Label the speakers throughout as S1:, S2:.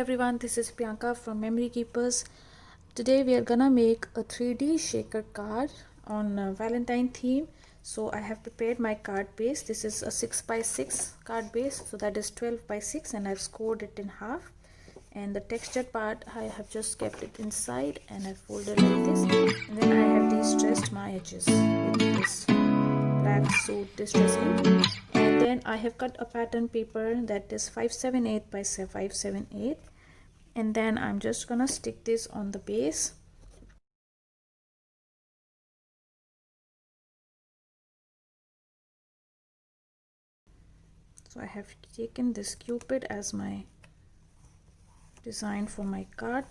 S1: everyone, this is Priyanka from Memory Keepers. Today we are gonna make a 3D shaker card on Valentine theme. So I have prepared my card base. This is a 6x6 card base, so that is 12x6, and I've scored it in half. And the textured part I have just kept it inside and I folded like this, and then I have distressed my edges with this black suit distressing. And then I have cut a pattern paper that is 5/7/8 by 5/7/8, and then I'm just gonna stick this on the base. So I have taken this cupid as my design for my card.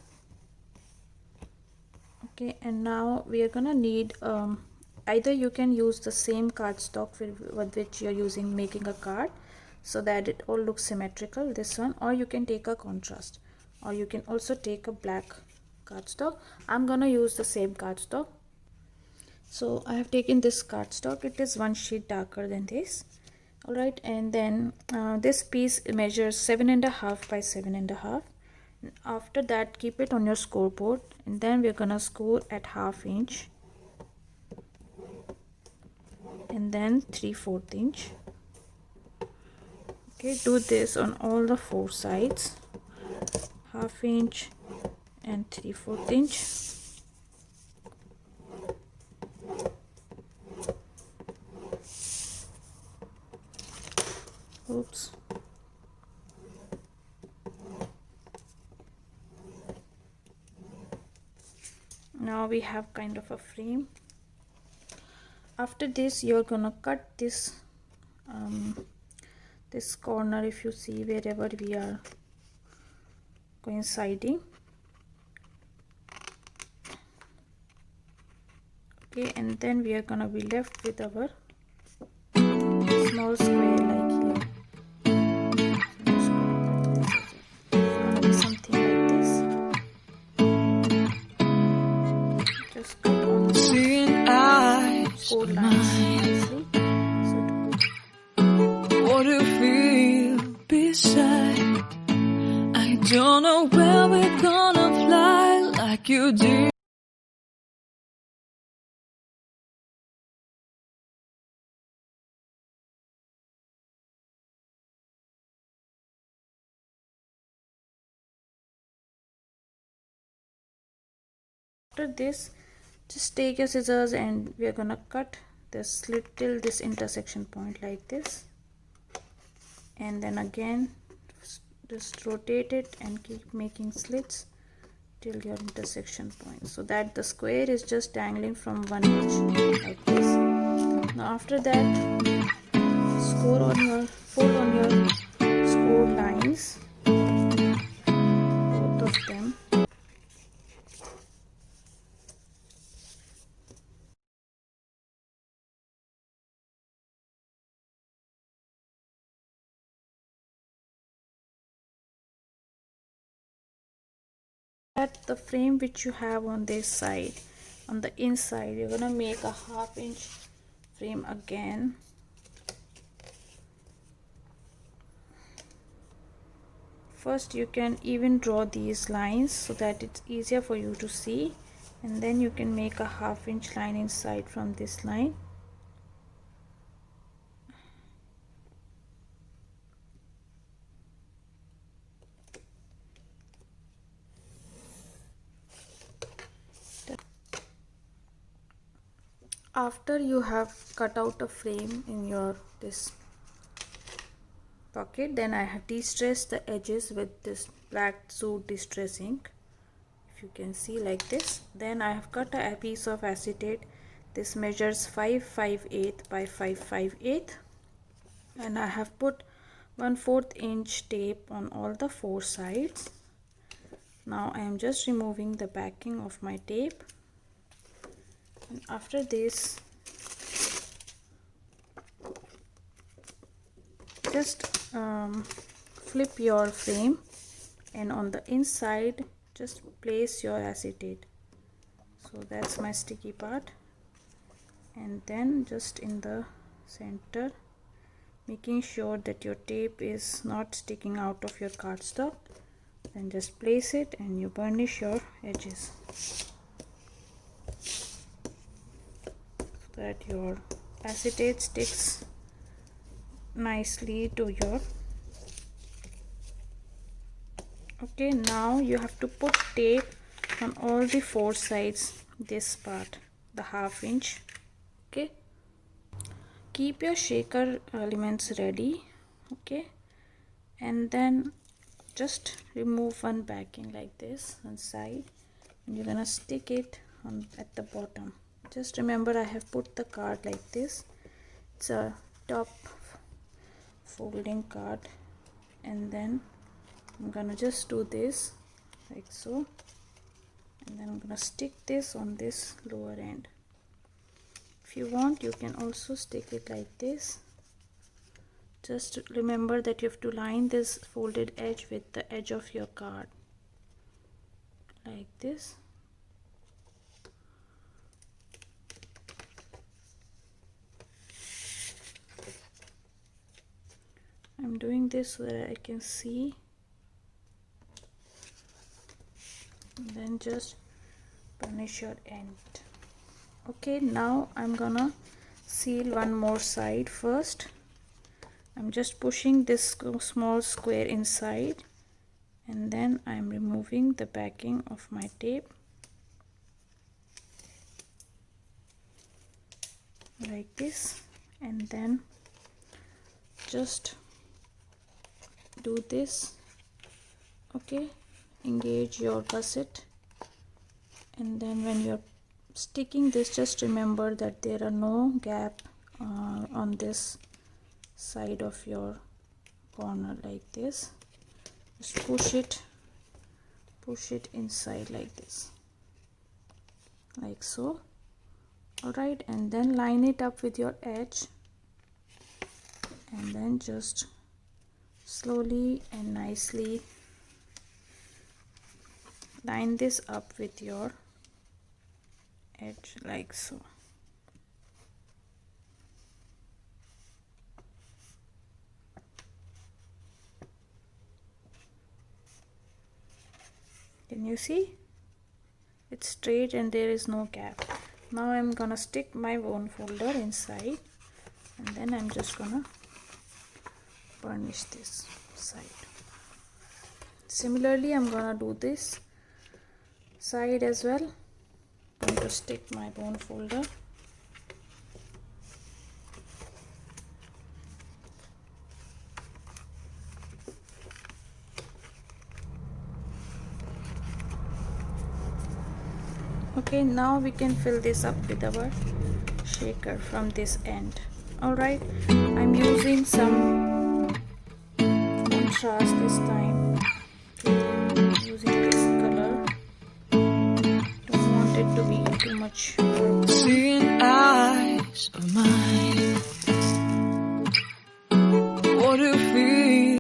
S1: Okay, and now we are gonna need either you can use the same cardstock with which you're using making a card, so that it all looks symmetrical, this one, or you can take a contrast, or you can also take a black cardstock. I'm gonna use the same cardstock. So I have taken this cardstock. It is one shade darker than this. All right, and then this piece measures 7.5 by 7.5. After that, keep it on your scoreboard, and then we're gonna score at 1/2 inch, and then 3/4 inch. Okay, do this on all the four sides, 1/2 inch and 3/4 inch. Oops. Now we have kind of a frame. After this, you're gonna cut this this corner, if you see, wherever we are coinciding. Okay, and then we are gonna be left with our small square like here. Something like this. Just cut on the four lines nicely.
S2: What do you feel beside? I don't know where we're gonna fly like you did.
S1: After this, just take your scissors and we are gonna cut the slit till this intersection point like this, and then again just rotate it and keep making slits till your intersection point, so that the square is just dangling from one edge like this. Now after that, fold on your score lines, both of them. At the frame which you have on this side, on the inside, you're gonna make a 1/2 inch frame again. First you can even draw these lines so that it's easier for you to see, and then you can make a 1/2 inch line inside from this line. After you have cut out a frame in your this pocket, then I have distressed the edges with this black suit distress ink, if you can see, like this. Then I have cut a piece of acetate. This measures 5/5/8 by 5/5/8, and I have put 1/4 inch tape on all the four sides. Now I am just removing the backing of my tape, and after this, just flip your frame, and on the inside just place your acetate. So that's my sticky part, and then just in the center, making sure that your tape is not sticking out of your cardstock. Then just place it and you burnish your edges so that your acetate sticks nicely to your. Okay, now you have to put tape on all the four sides, this part, the 1/2 inch. Okay, keep your shaker elements ready. Okay, and then just remove one backing like this on side, and you're gonna stick it on at the bottom. Just remember, I have put the card like this. It's a top folding card, and then I'm gonna just do this like so, and then I'm gonna stick this on this lower end. If you want, you can also stick it like this. Just remember that you have to line this folded edge with the edge of your card like this. I'm doing this so that I can see, and then just burnish your end. Okay, now I'm gonna seal one more side first. I'm just pushing this small square inside, and then I'm removing the backing of my tape like this, and then just do this. Okay, engage your gusset, and then when you're sticking this, just remember that there are no gap on this side of your corner like this. Just push it inside like this, like so. All right, and then line it up with your edge, and then just slowly and nicely line this up with your edge like so. Can you see? It's straight and there is no gap. Now I'm gonna stick my bone folder inside, and then I'm just gonna burnish this side. Similarly, I'm gonna do this side as well. I'm going to stick my bone folder. Okay, now we can fill this up with our shaker from this end. All right, I'm using some contrast this time. Okay, using this color. Don't want it to be too much.
S2: Seeing eyes of mine, what do you feel?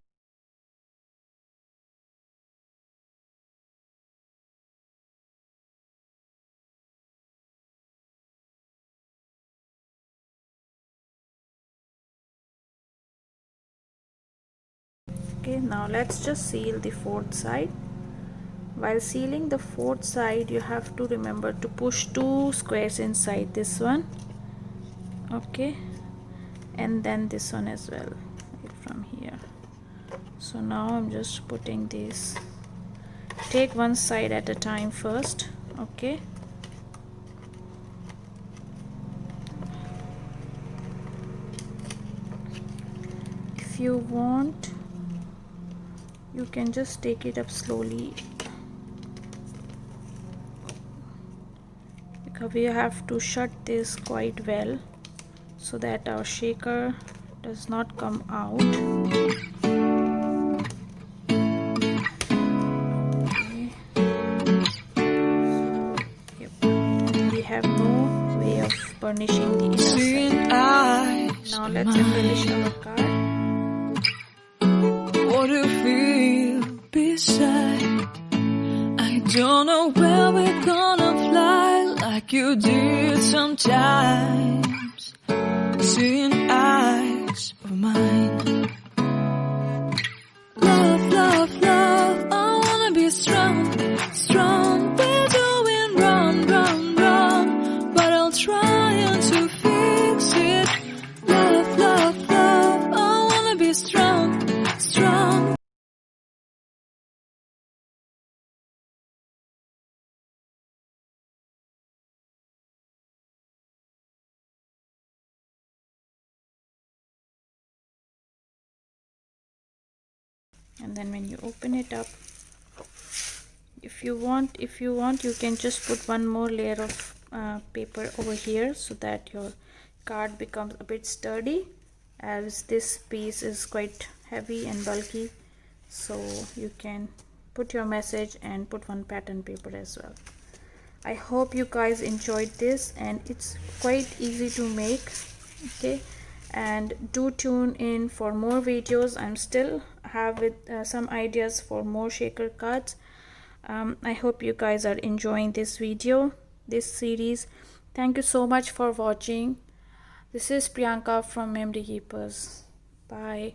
S1: Okay, now let's just seal the fourth side. While sealing the fourth side, you have to remember to push 2 squares inside this one. Okay, and then this one as well, right from here. So now I'm just putting this. Take one side at a time first. Okay, if you want, you can just take it up slowly, because we have to shut this quite well so that our shaker does not come out. Okay. Yep. We have no way of burnishing the inner side. Now let's embellish our card.
S2: What do you feel beside? I don't know where we're gonna fly like you did sometimes. Seeing eyes of mine. Love, love, love, I wanna
S1: and then when you open it up, if you want you can just put one more layer of paper over here so that your card becomes a bit sturdy, as this piece is quite heavy and bulky. So you can put your message and put one pattern paper as well. I hope you guys enjoyed this, and it's quite easy to make. Okay, and do tune in for more videos. I'm still have with some ideas for more shaker cards. I hope you guys are enjoying this video, this series. Thank you so much for watching. This is Priyanka from Memory Keepers. Bye.